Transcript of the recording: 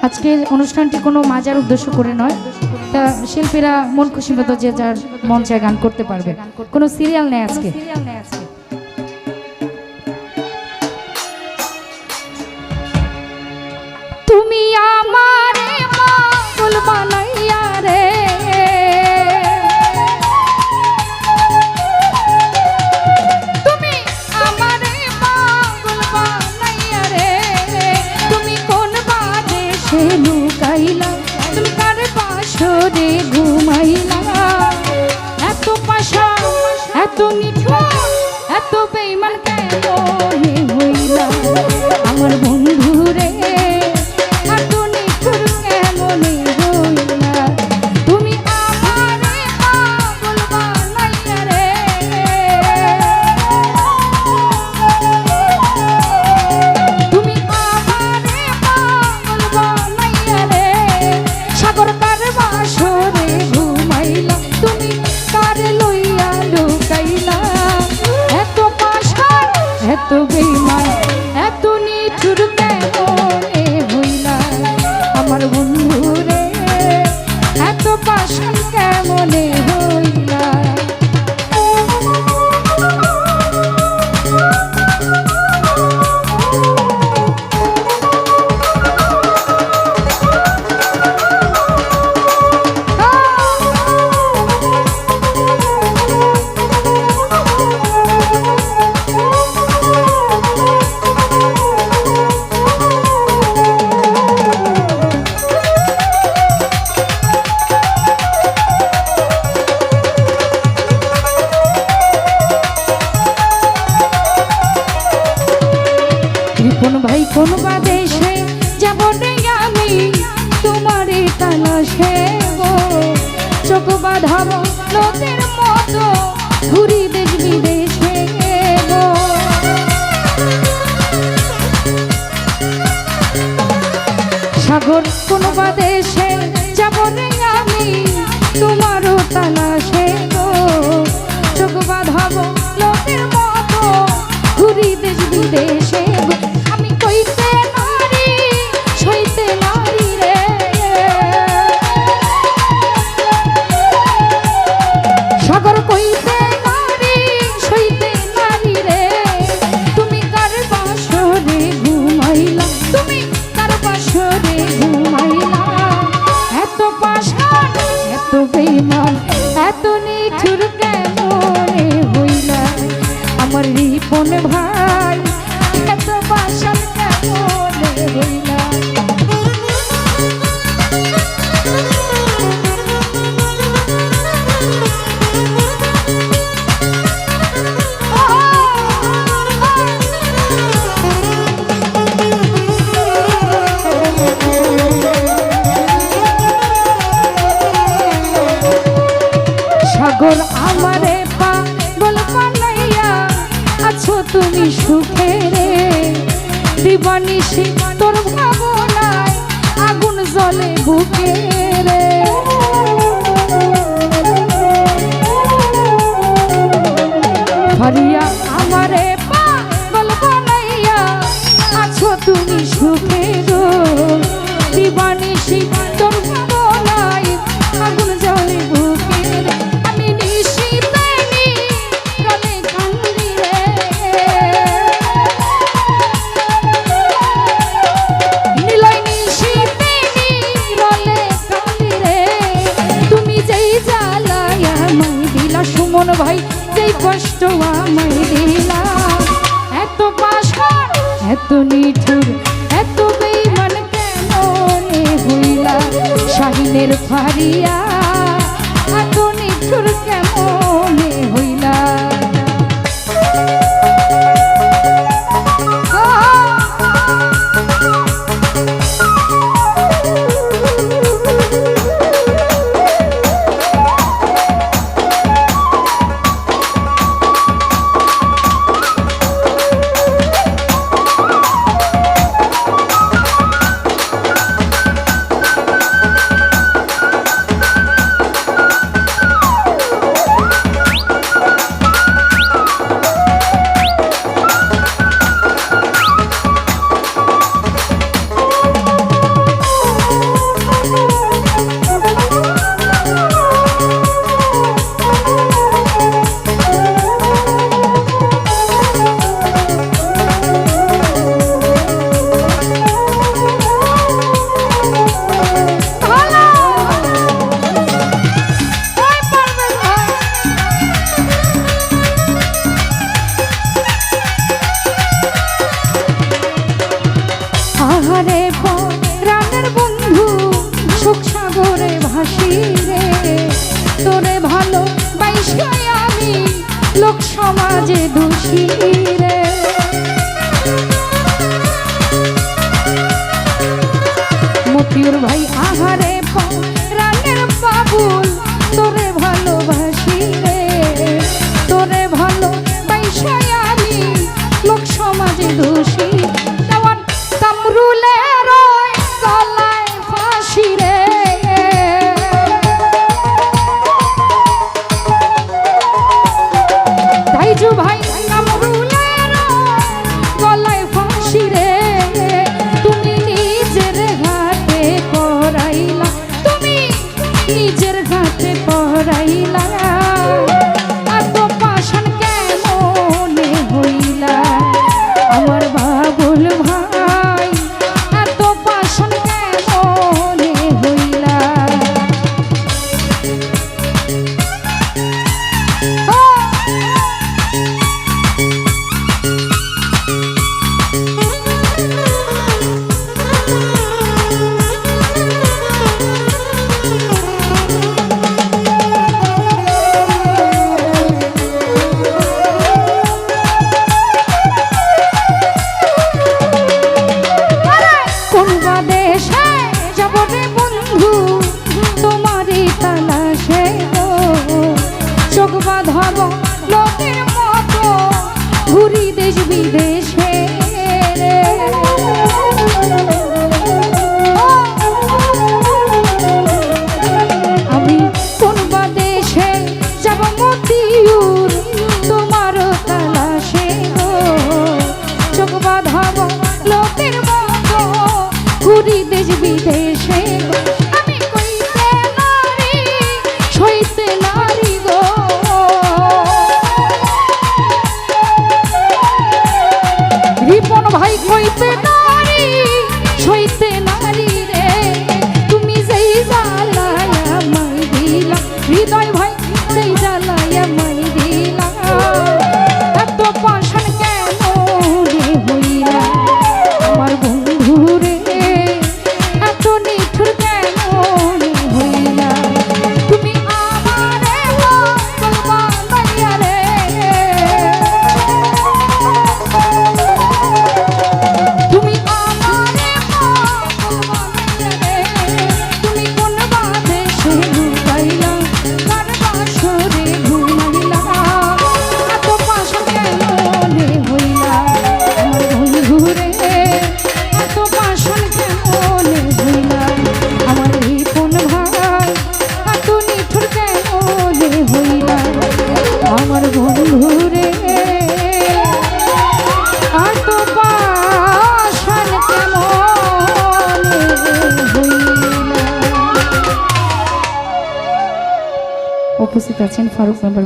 আজকের অনুষ্ঠানটি কোনো মাজার উদ্দেশ্য করে নয়, তা শিল্পীরা মন খুশি মতো যে যার মন চায় গান করতে পারবে, কোনো সিরিয়াল নেই আজকে। তুমি আমারে পাগল বানাইয়া রে, তুমি আমারে পাগল বানাইয়া রে, তুমি কোন বাদেশে লুকাইলা, তুমি কার পাশরে ঘুমাইলা, এত পাশা এত নিঠুর এত বেঈমান কেমনে হইলা আমার বন্ধু রে, এত নিঠুর কেমনে হইলা, তুমি আমারে পাগল বানাইয়া রে, তুমি আমারে পাগল বানাইয়া রে, সাগর কার বাসরে ঘুমাইলা, তুমি কার লইয়া লুকাইলা, এত পাশার এত বেঈমান এত নিঠুর কেমনে হইলা আমার বন্ধু রে, এত পাশার কেমনে হইলা। কোন ভাই কোন বাদেশে যাব রে আমি তোমারে তালাশে গো, চোখ বাঁধাবো লোকের মতো ঘুরি দেশ বিদেশে গো, সাগর কোন বাদেশে যাব রে আমি তোমারও তালাশে গো, চোখ বাঁধাবো লোকের মতো ঘুরি দেশ বিদেশে গো, আমি কইতে নারী সইতে নারী রে, সাগর কইতে নারী সইতে নারী রে, তুমি কার বাসরে ঘুমাইলা, তুমি কার বাসরে ঘুমাইলা, এত পাশান এত বেঈমান এত নিঠুর কেমনে হইলা আমার রিপন ভাই, এত পাশান কেমনে হইলা। সাগর আমারে পাগল বানাইয়া আছো তুমি সুখে রে, দিবানিশি তোর ভাবনায় আগুন জ্বলে বুকে রে, হরিয়া আমারে পাগল বানাইয়া আছো তুমি সুখে গো, দিবানিশি তোর ভাবনায় আগুন জ্বলে বুকে রে, আমি নিশিতে নিরলে কান্দি রে, নিলয় নিশিতে নিরলে কান্দি রে, তুমি যেই জ্বালায় আমায় দিলা সুমন ভাই, যেই কষ্ট আমায় দিলা, এত পাশান এত নিঠুর এত বেঈমান কেমনে হইলা শাহিনের ফারিয়া, এত নিঠুর কেমনে হইলা। যে দোষী রে। মতিউর ভাই আহারে রানের বাবুল তোরে ভালোবাসি রে, তোরে ভালোবাসায় আমি লোক সমাজে দোষী। দেওয়ান কামরুলের গলায় ফাঁসি রে, তাইজু ভাই কামরুলের গলায় ফাঁসি রে। তুমি নিজের ঘাটে পড়াইলা, তুমি নিজের ঘাটে পড়াইলা, এত পাষাণ কেমনে হইলা আমার বাবুল ভাই, এত পাষাণ কেমনে হইলা। চোখ বাঁধাবো লোকের মতো ঘুরি দেশ বিদেশে রে। আমি কোন বা দেশে যাব মতিউর তোমার তালাশে গো, চোখ বাঁধাবো লোকের মতো ঘুরি দেশ বিদেশে গো। আমি কইতে নারী সইতে নারী গো, রিপন ভাই কইতে নারী সইতে নারী রে। তুমি যেই জ্বালায় আমায় দিলা, হৃদয় ভাই যেই জ্বালায় আমায় দিলা, এত পাষাণ কেমনে হইলা আমার বন্ধু রে, এত নিঠুর কেমনে হইলা। তুমি আমারে পাগল বানাইয়া রে, তুমি আমারে পাগল বানাইয়া রে। তুমি কোন বাদেশে লুকাইলা, কার বাসরে ঘুমাইলা, এত পাষাণ কেমনে হইলা আমার বন্ধু রে, এত পাষাণ কেমনে হইলা আমার রিপন ভাই, এত নিঠুর কেমনে হইলা আমার বন্ধু রে, এত পাষাণ কেমনে হইলা। উপস্থিত আছেন ফারুক মেম্বার ভাই।